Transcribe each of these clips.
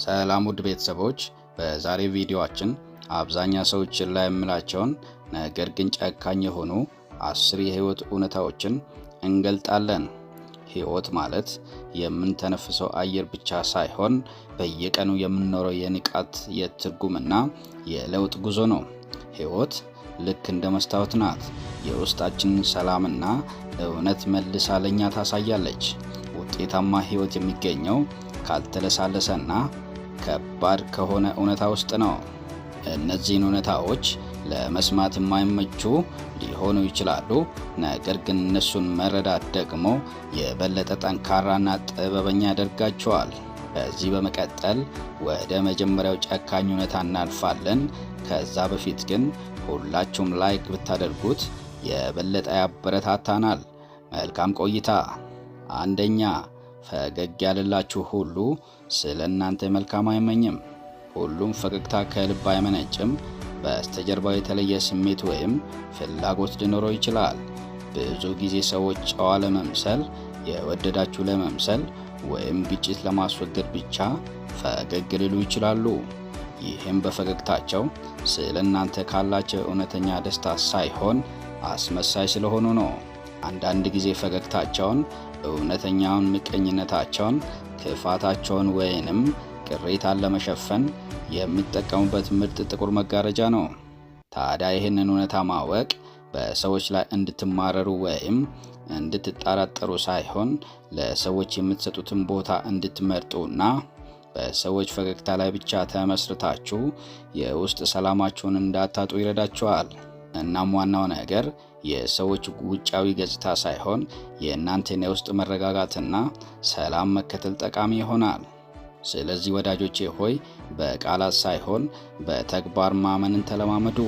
ሰላም ውድ ቤተሰቦች፣ በዛሬ ቪዲዮአችን አብዛኛው ሰዎች ችላ የሚላቸውን ነገር ግን ጨካኝ የሆኑ 10 የህይወት እውነታዎችን እንገልጣለን። ህይወት ማለት የምንተነፍሰው አየር ብቻ ሳይሆን በየቀኑ የምንኖረው የንቃት የትርጉምና የለውጥ ጉዞ ነው። ህይወት ልክ እንደ መስታወት ናት። የውስጣችንን ሰላምና እውነት መልሳ ለኛ ታሳያለች። ውጤታማ ህይወት የሚገኘው ካልተለሳለሰና ከባድ ከሆነ እውነታ ውስጥ ነው። እነዚህን እውነታዎች ለመስማት የማይመቹ ሊሆኑ ይችላሉ፣ ነገር ግን እነሱን መረዳት ደግሞ የበለጠ ጠንካራና ጥበበኛ ያደርጋቸዋል። ከዚህ በመቀጠል ወደ መጀመሪያው ጨካኝ እውነታ እናልፋለን። ከዛ በፊት ግን ሁላችሁም ላይክ ብታደርጉት የበለጠ ያበረታታናል። መልካም ቆይታ። አንደኛ፣ ፈገግ ያለላችሁ ሁሉ ስለ እናንተ መልካም አይመኝም። ሁሉም ፈገግታ ከልብ አይመነጭም። በስተጀርባው የተለየ ስሜት ወይም ፍላጎት ሊኖረው ይችላል። ብዙ ጊዜ ሰዎች ጨዋ ለመምሰል፣ የወደዳችሁ ለመምሰል ወይም ግጭት ለማስወገድ ብቻ ፈገግ ሊሉ ይችላሉ። ይህም በፈገግታቸው ስለ እናንተ ካላቸው እውነተኛ ደስታ ሳይሆን አስመሳይ ስለሆኑ ነው። አንዳንድ ጊዜ ፈገግታቸውን እውነተኛውን ምቀኝነታቸውን፣ ክፋታቸውን ወይንም ቅሬታን ለመሸፈን የሚጠቀሙበት ምርጥ ጥቁር መጋረጃ ነው። ታዲያ ይህንን እውነታ ማወቅ በሰዎች ላይ እንድትማረሩ ወይም እንድትጠራጠሩ ሳይሆን ለሰዎች የምትሰጡትን ቦታ እንድትመርጡና በሰዎች ፈገግታ ላይ ብቻ ተመስርታችሁ የውስጥ ሰላማችሁን እንዳታጡ ይረዳችኋል። እናም ዋናው ነገር የሰዎች ውጫዊ ገጽታ ሳይሆን የእናንተን የውስጥ መረጋጋትና ሰላም መከተል ጠቃሚ ይሆናል። ስለዚህ ወዳጆቼ ሆይ በቃላት ሳይሆን በተግባር ማመንን ተለማመዱ።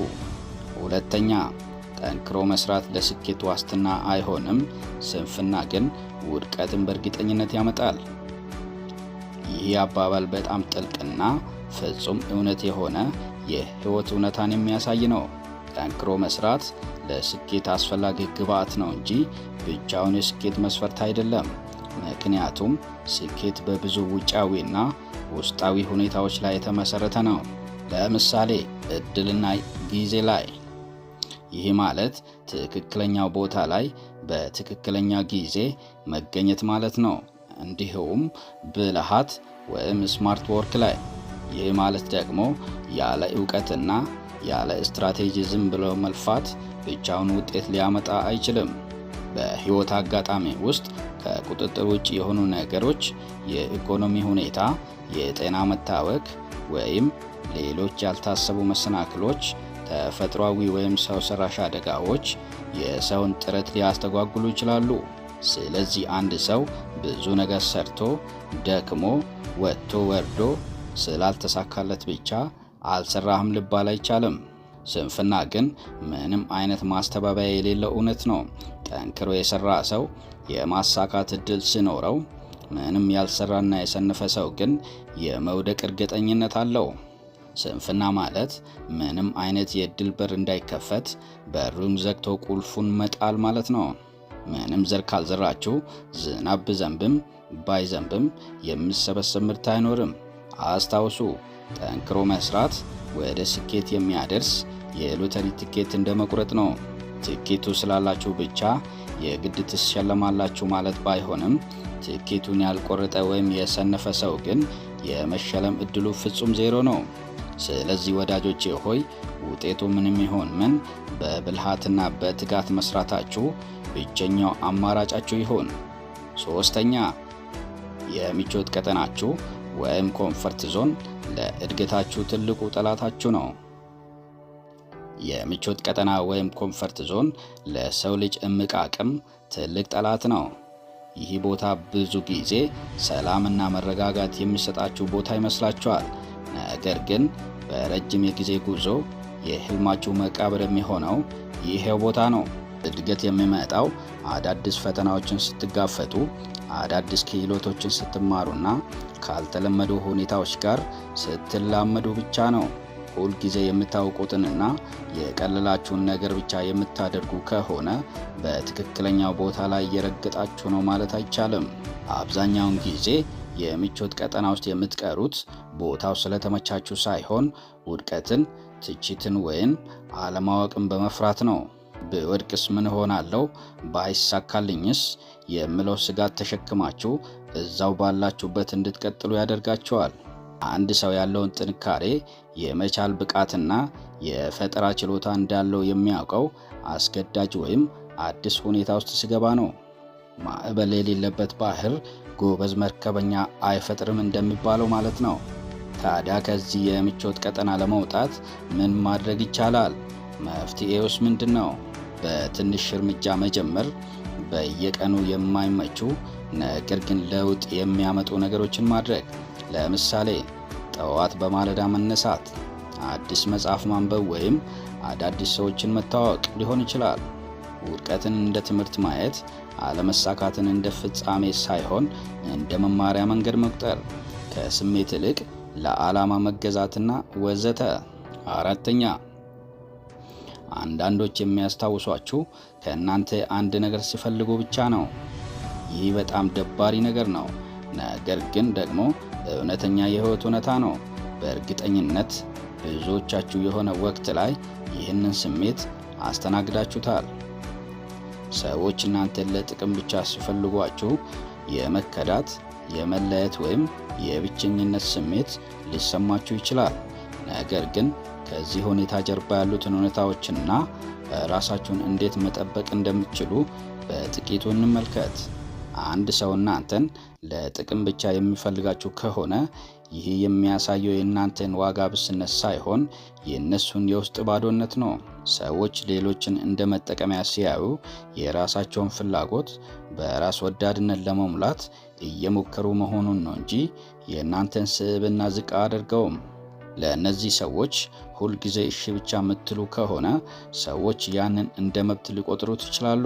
ሁለተኛ፣ ጠንክሮ መስራት ለስኬት ዋስትና አይሆንም፣ ስንፍና ግን ውድቀትን በእርግጠኝነት ያመጣል። ይህ አባባል በጣም ጥልቅና ፍጹም እውነት የሆነ የህይወት እውነታን የሚያሳይ ነው። ጠንክሮ መስራት ለስኬት አስፈላጊ ግብዓት ነው እንጂ ብቻውን የስኬት መስፈርት አይደለም። ምክንያቱም ስኬት በብዙ ውጫዊና ውስጣዊ ሁኔታዎች ላይ የተመሰረተ ነው። ለምሳሌ እድልና ጊዜ ላይ። ይህ ማለት ትክክለኛው ቦታ ላይ በትክክለኛ ጊዜ መገኘት ማለት ነው። እንዲሁም ብልሃት ወይም ስማርት ወርክ ላይ። ይህ ማለት ደግሞ ያለ ዕውቀትና ያለ ስትራቴጂ ዝም ብሎ መልፋት ብቻውን ውጤት ሊያመጣ አይችልም። በህይወት አጋጣሚ ውስጥ ከቁጥጥር ውጭ የሆኑ ነገሮች፣ የኢኮኖሚ ሁኔታ፣ የጤና መታወክ ወይም ሌሎች ያልታሰቡ መሰናክሎች፣ ተፈጥሯዊ ወይም ሰው ሰራሽ አደጋዎች የሰውን ጥረት ሊያስተጓጉሉ ይችላሉ። ስለዚህ አንድ ሰው ብዙ ነገር ሰርቶ ደክሞ ወጥቶ ወርዶ ስላልተሳካለት ብቻ አልሰራህም ልባል አይቻልም። ስንፍና ግን ምንም አይነት ማስተባበያ የሌለው እውነት ነው። ጠንክሮ የሰራ ሰው የማሳካት እድል ሲኖረው፣ ምንም ያልሰራና የሰነፈ ሰው ግን የመውደቅ እርግጠኝነት አለው። ስንፍና ማለት ምንም አይነት የእድል በር እንዳይከፈት በሩን ዘግቶ ቁልፉን መጣል ማለት ነው። ምንም ዘር ካልዘራችሁ ዝናብ ቢዘንብም ባይዘንብም የሚሰበሰብ ምርት አይኖርም። አስታውሱ፣ ጠንክሮ መስራት ወደ ስኬት የሚያደርስ የሎተሪ ትኬት እንደ መቁረጥ ነው። ትኬቱ ስላላችሁ ብቻ የግድ ትሸለማላችሁ ማለት ባይሆንም፣ ትኬቱን ያልቆረጠ ወይም የሰነፈ ሰው ግን የመሸለም እድሉ ፍጹም ዜሮ ነው። ስለዚህ ወዳጆቼ ሆይ ውጤቱ ምንም ይሆን ምን በብልሃትና በትጋት መስራታችሁ ብቸኛው አማራጫችሁ ይሆን። ሶስተኛ፣ የምቾት ቀጠናችሁ ወይም ኮምፈርት ዞን ለእድገታችሁ ትልቁ ጠላታችሁ ነው። የምቾት ቀጠና ወይም ኮምፈርት ዞን ለሰው ልጅ እምቅ አቅም ትልቅ ጠላት ነው። ይህ ቦታ ብዙ ጊዜ ሰላምና መረጋጋት የሚሰጣችሁ ቦታ ይመስላችኋል። ነገር ግን በረጅም የጊዜ ጉዞ የህልማችሁ መቃብር የሚሆነው ይሄው ቦታ ነው። እድገት የሚመጣው አዳዲስ ፈተናዎችን ስትጋፈጡ፣ አዳዲስ ክህሎቶችን ስትማሩና ካልተለመዱ ሁኔታዎች ጋር ስትላመዱ ብቻ ነው። ሁልጊዜ የምታውቁትንና የቀለላችሁን ነገር ብቻ የምታደርጉ ከሆነ በትክክለኛው ቦታ ላይ እየረገጣችሁ ነው ማለት አይቻልም። አብዛኛውን ጊዜ የምቾት ቀጠና ውስጥ የምትቀሩት ቦታው ስለተመቻችሁ ሳይሆን ውድቀትን፣ ትችትን ወይም አለማወቅን በመፍራት ነው። ብወድቅስ ምን ሆናለሁ? ባይሳካልኝስ? የሚለው ስጋት ተሸክማችሁ እዛው ባላችሁበት እንድትቀጥሉ ያደርጋችኋል። አንድ ሰው ያለውን ጥንካሬ፣ የመቻል ብቃትና የፈጠራ ችሎታ እንዳለው የሚያውቀው አስገዳጅ ወይም አዲስ ሁኔታ ውስጥ ሲገባ ነው። ማዕበል የሌለበት ባህር ጎበዝ መርከበኛ አይፈጥርም እንደሚባለው ማለት ነው። ታዲያ ከዚህ የምቾት ቀጠና ለመውጣት ምን ማድረግ ይቻላል? መፍትሄውስ ምንድን ነው? በትንሽ እርምጃ መጀመር፣ በየቀኑ የማይመቹ ነገር ግን ለውጥ የሚያመጡ ነገሮችን ማድረግ። ለምሳሌ ጠዋት በማለዳ መነሳት፣ አዲስ መጽሐፍ ማንበብ ወይም አዳዲስ ሰዎችን መተዋወቅ ሊሆን ይችላል። ውድቀትን እንደ ትምህርት ማየት፣ አለመሳካትን እንደ ፍጻሜ ሳይሆን እንደ መማሪያ መንገድ መቁጠር፣ ከስሜት ይልቅ ለዓላማ መገዛትና ወዘተ። 4ኛ፣ አንዳንዶች የሚያስታውሷችሁ ከእናንተ አንድ ነገር ሲፈልጉ ብቻ ነው። ይህ በጣም ደባሪ ነገር ነው፣ ነገር ግን ደግሞ እውነተኛ የህይወት እውነታ ነው። በእርግጠኝነት ብዙዎቻችሁ የሆነ ወቅት ላይ ይህንን ስሜት አስተናግዳችሁታል። ሰዎች እናንተን ለጥቅም ብቻ ሲፈልጓችሁ የመከዳት፣ የመለየት ወይም የብቸኝነት ስሜት ሊሰማችሁ ይችላል። ነገር ግን ከዚህ ሁኔታ ጀርባ ያሉትን ሁኔታዎችና ራሳችሁን እንዴት መጠበቅ እንደምትችሉ በጥቂቱ እንመልከት። አንድ ሰው እናንተን ለጥቅም ብቻ የሚፈልጋችሁ ከሆነ ይህ የሚያሳየው የእናንተን ዋጋ ብስነት ሳይሆን የእነሱን የውስጥ ባዶነት ነው። ሰዎች ሌሎችን እንደ መጠቀሚያ ሲያዩ የራሳቸውን ፍላጎት በራስ ወዳድነት ለመሙላት እየሞከሩ መሆኑን ነው እንጂ የእናንተን ስብዕና ዝቅ አድርገውም። ለእነዚህ ሰዎች ሁልጊዜ እሺ ብቻ የምትሉ ከሆነ ሰዎች ያንን እንደ መብት ሊቆጥሩት ይችላሉ።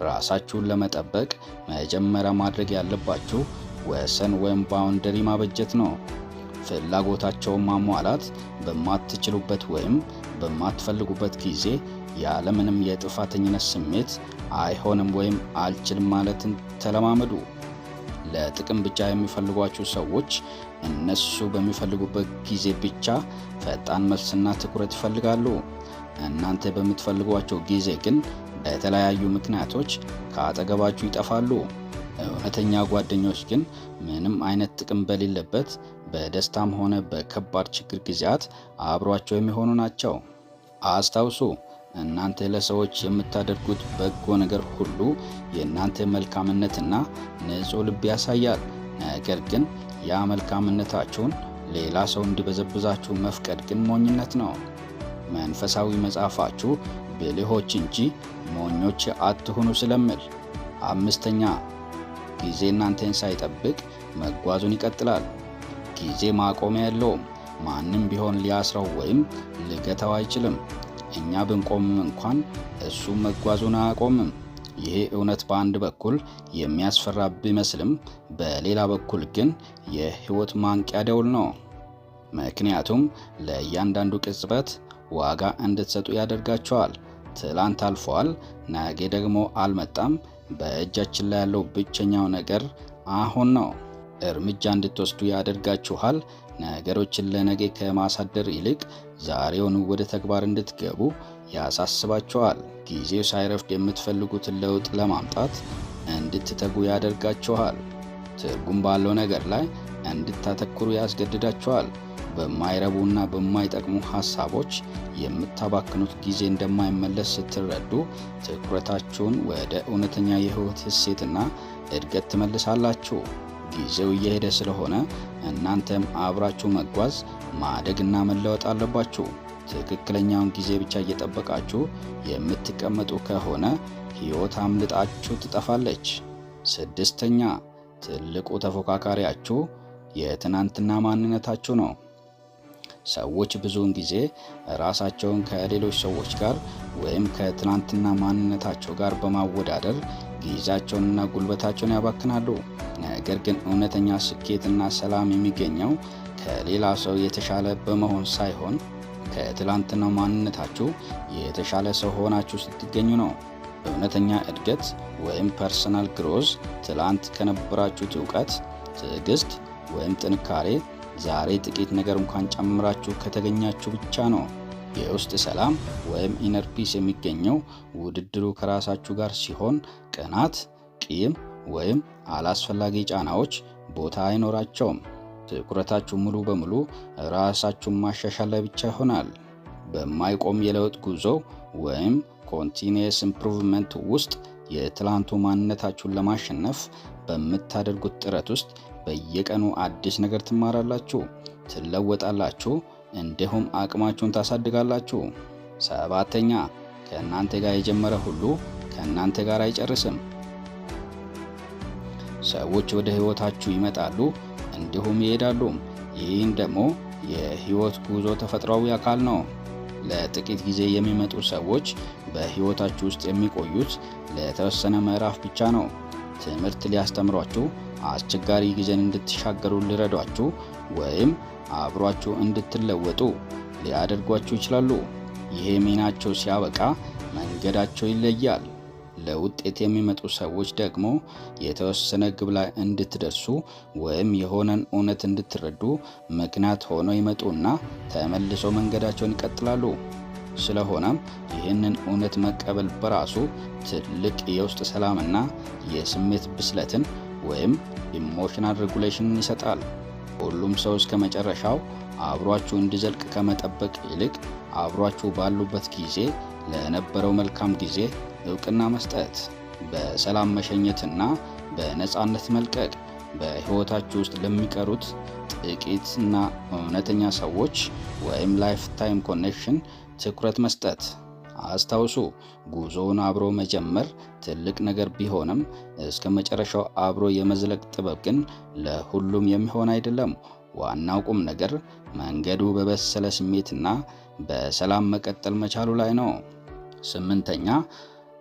ራሳችሁን ለመጠበቅ መጀመሪያ ማድረግ ያለባችሁ ወሰን ወይም ባውንደሪ ማበጀት ነው። ፍላጎታቸውን ማሟላት በማትችሉበት ወይም በማትፈልጉበት ጊዜ ያለምንም የጥፋተኝነት ስሜት አይሆንም ወይም አልችልም ማለትን ተለማመዱ። ለጥቅም ብቻ የሚፈልጓችሁ ሰዎች እነሱ በሚፈልጉበት ጊዜ ብቻ ፈጣን መልስና ትኩረት ይፈልጋሉ። እናንተ በምትፈልጓቸው ጊዜ ግን በተለያዩ ምክንያቶች ከአጠገባችሁ ይጠፋሉ። እውነተኛ ጓደኞች ግን ምንም አይነት ጥቅም በሌለበት በደስታም ሆነ በከባድ ችግር ጊዜያት አብሯቸው የሚሆኑ ናቸው። አስታውሱ፣ እናንተ ለሰዎች የምታደርጉት በጎ ነገር ሁሉ የእናንተ መልካምነትና ንጹሕ ልብ ያሳያል። ነገር ግን ያ መልካምነታችሁን ሌላ ሰው እንዲበዘብዛችሁ መፍቀድ ግን ሞኝነት ነው። መንፈሳዊ መጽሐፋችሁ ብልሆች እንጂ ሞኞች አትሁኑ ስለሚል። 5ኛ፣ ጊዜ እናንተን ሳይጠብቅ መጓዙን ይቀጥላል። ጊዜ ማቆሚያ የለውም። ማንም ቢሆን ሊያስረው ወይም ሊገታው አይችልም። እኛ ብንቆምም እንኳን እሱ መጓዙን አያቆምም። ይሄ እውነት በአንድ በኩል የሚያስፈራ ቢመስልም በሌላ በኩል ግን የሕይወት ማንቂያ ደውል ነው። ምክንያቱም ለእያንዳንዱ ቅጽበት ዋጋ እንድትሰጡ ያደርጋቸዋል። ትላንት አልፏል፣ ነገ ደግሞ አልመጣም። በእጃችን ላይ ያለው ብቸኛው ነገር አሁን ነው። እርምጃ እንድትወስዱ ያደርጋችኋል። ነገሮችን ለነገ ከማሳደር ይልቅ ዛሬውን ወደ ተግባር እንድትገቡ ያሳስባችኋል። ጊዜው ሳይረፍድ የምትፈልጉትን ለውጥ ለማምጣት እንድትተጉ ያደርጋችኋል። ትርጉም ባለው ነገር ላይ እንድታተኩሩ ያስገድዳችኋል። በማይረቡና በማይጠቅሙ ሐሳቦች የምታባክኑት ጊዜ እንደማይመለስ ስትረዱ ትኩረታችሁን ወደ እውነተኛ የሕይወት እሴትና እድገት ትመልሳላችሁ። ጊዜው እየሄደ ስለሆነ እናንተም አብራችሁ መጓዝ፣ ማደግና መለወጥ አለባችሁ። ትክክለኛውን ጊዜ ብቻ እየጠበቃችሁ የምትቀመጡ ከሆነ ሕይወት አምልጣችሁ ትጠፋለች። 6ኛ፣ ትልቁ ተፎካካሪያችሁ የትናንትና ማንነታችሁ ነው። ሰዎች ብዙውን ጊዜ ራሳቸውን ከሌሎች ሰዎች ጋር ወይም ከትናንትና ማንነታቸው ጋር በማወዳደር ጊዜያቸውንና ጉልበታቸውን ያባክናሉ። ነገር ግን እውነተኛ ስኬትና ሰላም የሚገኘው ከሌላ ሰው የተሻለ በመሆን ሳይሆን ከትላንትናው ማንነታችሁ የተሻለ ሰው ሆናችሁ ስትገኙ ነው። እውነተኛ እድገት ወይም ፐርሰናል ግሮዝ ትላንት ከነበራችሁት እውቀት ትዕግስት ወይም ጥንካሬ ዛሬ ጥቂት ነገር እንኳን ጨምራችሁ ከተገኛችሁ ብቻ ነው። የውስጥ ሰላም ወይም ኢነር ፒስ የሚገኘው ውድድሩ ከራሳችሁ ጋር ሲሆን ቅናት፣ ቂም ወይም አላስፈላጊ ጫናዎች ቦታ አይኖራቸውም። ትኩረታችሁ ሙሉ በሙሉ ራሳችሁን ማሻሻል ላይ ብቻ ይሆናል። በማይቆም የለውጥ ጉዞ ወይም ኮንቲኒየስ ኢምፕሩቭመንት ውስጥ የትላንቱ ማንነታችሁን ለማሸነፍ በምታደርጉት ጥረት ውስጥ በየቀኑ አዲስ ነገር ትማራላችሁ፣ ትለወጣላችሁ፣ እንዲሁም አቅማችሁን ታሳድጋላችሁ። 7ኛ ከእናንተ ጋር የጀመረ ሁሉ ከእናንተ ጋር አይጨርስም። ሰዎች ወደ ህይወታችሁ ይመጣሉ እንዲሁም ይሄዳሉ። ይህም ደግሞ የህይወት ጉዞ ተፈጥሯዊ አካል ነው። ለጥቂት ጊዜ የሚመጡ ሰዎች በህይወታችሁ ውስጥ የሚቆዩት ለተወሰነ ምዕራፍ ብቻ ነው። ትምህርት ሊያስተምሯችሁ፣ አስቸጋሪ ጊዜን እንድትሻገሩ ሊረዷችሁ ወይም አብሯችሁ እንድትለወጡ ሊያደርጓችሁ ይችላሉ። ይሄ ሚናቸው ሲያበቃ መንገዳቸው ይለያል። ለውጤት የሚመጡ ሰዎች ደግሞ የተወሰነ ግብ ላይ እንድትደርሱ ወይም የሆነን እውነት እንድትረዱ ምክንያት ሆነው ይመጡና ተመልሶ መንገዳቸውን ይቀጥላሉ። ስለሆነም ይህንን እውነት መቀበል በራሱ ትልቅ የውስጥ ሰላምና የስሜት ብስለትን ወይም ኢሞሽናል ሬጉሌሽንን ይሰጣል። ሁሉም ሰው እስከ መጨረሻው አብሯችሁ እንዲዘልቅ ከመጠበቅ ይልቅ አብሯችሁ ባሉበት ጊዜ ለነበረው መልካም ጊዜ እውቅና መስጠት፣ በሰላም መሸኘትና በነፃነት መልቀቅ፣ በሕይወታችሁ ውስጥ ለሚቀሩት ጥቂትና እውነተኛ ሰዎች ወይም ላይፍ ታይም ኮኔክሽን ትኩረት መስጠት። አስታውሱ፣ ጉዞውን አብሮ መጀመር ትልቅ ነገር ቢሆንም እስከ መጨረሻው አብሮ የመዝለቅ ጥበብ ግን ለሁሉም የሚሆን አይደለም። ዋናው ቁም ነገር መንገዱ በበሰለ ስሜትና በሰላም መቀጠል መቻሉ ላይ ነው። 8ኛ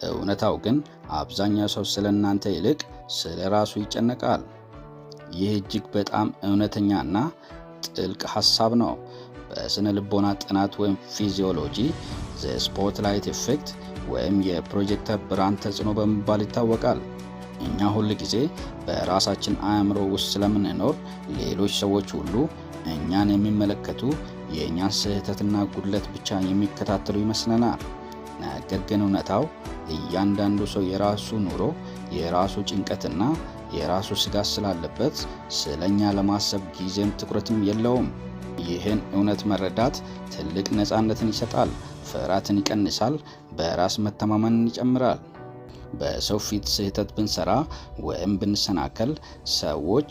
እውነታው ግን አብዛኛው ሰው ስለ እናንተ ይልቅ ስለ ራሱ ይጨነቃል። ይህ እጅግ በጣም እውነተኛና ጥልቅ ሐሳብ ነው። በስነ ልቦና ጥናት ወይም ፊዚዮሎጂ ዘ ስፖትላይት ኢፌክት ወይም የፕሮጀክተር ብርሃን ተጽዕኖ በመባል ይታወቃል። እኛ ሁል ጊዜ በራሳችን አእምሮ ውስጥ ስለምንኖር ሌሎች ሰዎች ሁሉ እኛን የሚመለከቱ የእኛን ስህተትና ጉድለት ብቻ የሚከታተሉ ይመስለናል። ነገር ግን እውነታው እያንዳንዱ ሰው የራሱ ኑሮ፣ የራሱ ጭንቀትና የራሱ ስጋት ስላለበት ስለኛ ለማሰብ ጊዜም ትኩረትም የለውም። ይህን እውነት መረዳት ትልቅ ነፃነትን ይሰጣል፣ ፍርሃትን ይቀንሳል፣ በራስ መተማመንን ይጨምራል። በሰው ፊት ስህተት ብንሰራ ወይም ብንሰናከል ሰዎች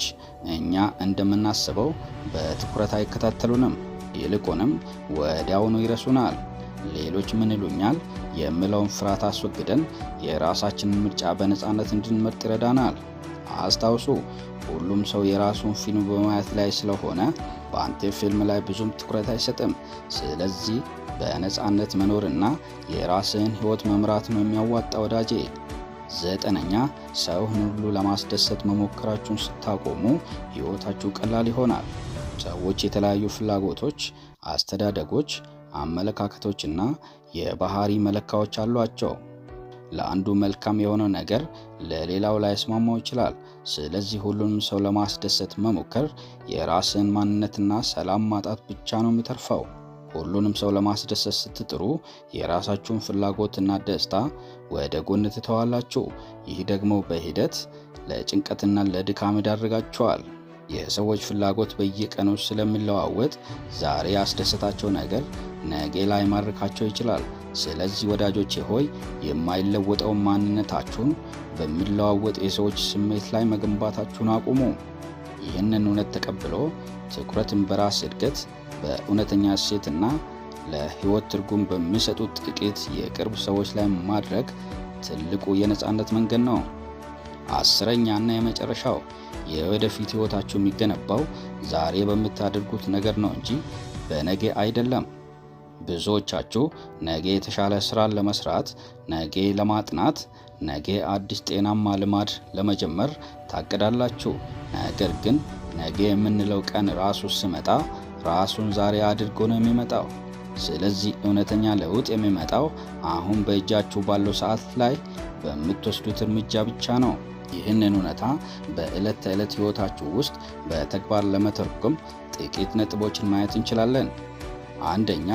እኛ እንደምናስበው በትኩረት አይከታተሉንም፣ ይልቁንም ወዲያውኑ ይረሱናል። ሌሎች ምን ይሉኛል የሚለውን ፍርሃት አስወግደን የራሳችንን ምርጫ በነፃነት እንድንመርጥ ይረዳናል። አስታውሱ፣ ሁሉም ሰው የራሱን ፊልም በማየት ላይ ስለሆነ በአንተ ፊልም ላይ ብዙም ትኩረት አይሰጥም። ስለዚህ በነፃነት መኖርና የራስህን ህይወት መምራት ነው የሚያዋጣ ወዳጄ። 9ኛ ሰውን ሁሉ ለማስደሰት መሞከራችሁን ስታቆሙ ህይወታችሁ ቀላል ይሆናል። ሰዎች የተለያዩ ፍላጎቶች፣ አስተዳደጎች፣ አመለካከቶችና የባህሪ መለካዎች አሏቸው። ለአንዱ መልካም የሆነው ነገር ለሌላው ላይስማማው ይችላል። ስለዚህ ሁሉንም ሰው ለማስደሰት መሞከር የራስን ማንነትና ሰላም ማጣት ብቻ ነው የሚተርፈው። ሁሉንም ሰው ለማስደሰት ስትጥሩ የራሳችሁን ፍላጎትና ደስታ ወደ ጎን ትተዋላችሁ። ይህ ደግሞ በሂደት ለጭንቀትና ለድካም ይዳርጋችኋል። የሰዎች ፍላጎት በየቀኑ ስለሚለዋወጥ ዛሬ ያስደሰታቸው ነገር ነገ ላይ ማርካቸው ይችላል። ስለዚህ ወዳጆቼ ሆይ የማይለወጠው ማንነታችሁን በሚለዋወጥ የሰዎች ስሜት ላይ መገንባታችሁን አቁሙ። ይህንን እውነት ተቀብሎ ትኩረትን በራስ እድገት፣ በእውነተኛ እሴትና ለህይወት ትርጉም በሚሰጡ ጥቂት የቅርብ ሰዎች ላይ ማድረግ ትልቁ የነፃነት መንገድ ነው። 10ኛና የመጨረሻው የወደፊት ህይወታችሁ የሚገነባው ዛሬ በምታደርጉት ነገር ነው እንጂ በነገ አይደለም። ብዙዎቻችሁ ነገ የተሻለ ስራን ለመስራት፣ ነገ ለማጥናት፣ ነገ አዲስ ጤናማ ልማድ ለመጀመር ታቅዳላችሁ። ነገር ግን ነገ የምንለው ቀን ራሱ ሲመጣ ራሱን ዛሬ አድርጎ ነው የሚመጣው። ስለዚህ እውነተኛ ለውጥ የሚመጣው አሁን በእጃችሁ ባለው ሰዓት ላይ በምትወስዱት እርምጃ ብቻ ነው። ይህንን እውነታ በዕለት ተዕለት ሕይወታችሁ ውስጥ በተግባር ለመተርጎም ጥቂት ነጥቦችን ማየት እንችላለን። አንደኛ፣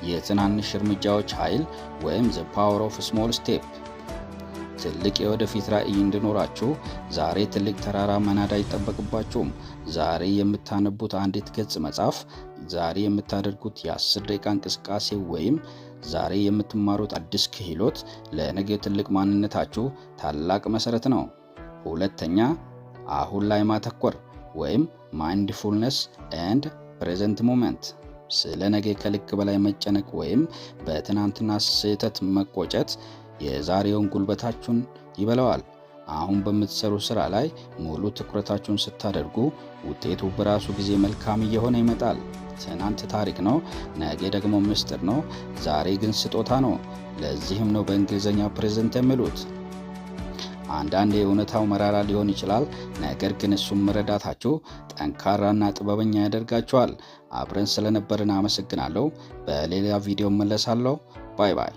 የትናንሽ እርምጃዎች ኃይል ወይም the power of small step። ትልቅ የወደፊት ራዕይ እንዲኖራችሁ ዛሬ ትልቅ ተራራ መናድ አይጠበቅባችሁም። ዛሬ የምታነቡት አንዲት ገጽ መጽሐፍ፣ ዛሬ የምታደርጉት የ10 ደቂቃ እንቅስቃሴ ወይም ዛሬ የምትማሩት አዲስ ክህሎት ለነገ ትልቅ ማንነታችሁ ታላቅ መሰረት ነው። ሁለተኛ፣ አሁን ላይ ማተኮር ወይም ማይንድፉልነስ ኤንድ ፕሬዘንት ሞመንት። ስለ ነገ ከልክ በላይ መጨነቅ ወይም በትናንትና ስህተት መቆጨት የዛሬውን ጉልበታችሁን ይበላዋል። አሁን በምትሰሩ ስራ ላይ ሙሉ ትኩረታችሁን ስታደርጉ ውጤቱ በራሱ ጊዜ መልካም እየሆነ ይመጣል። ትናንት ታሪክ ነው፣ ነገ ደግሞ ምስጢር ነው፣ ዛሬ ግን ስጦታ ነው። ለዚህም ነው በእንግሊዝኛ ፕሬዘንት የሚሉት። አንዳንዴ እውነታው መራራ ሊሆን ይችላል፣ ነገር ግን እሱም መረዳታችሁ ጠንካራና ጥበበኛ ያደርጋችኋል። አብረን ስለነበርን አመሰግናለሁ። በሌላ ቪዲዮ መለሳለሁ። ባይ ባይ።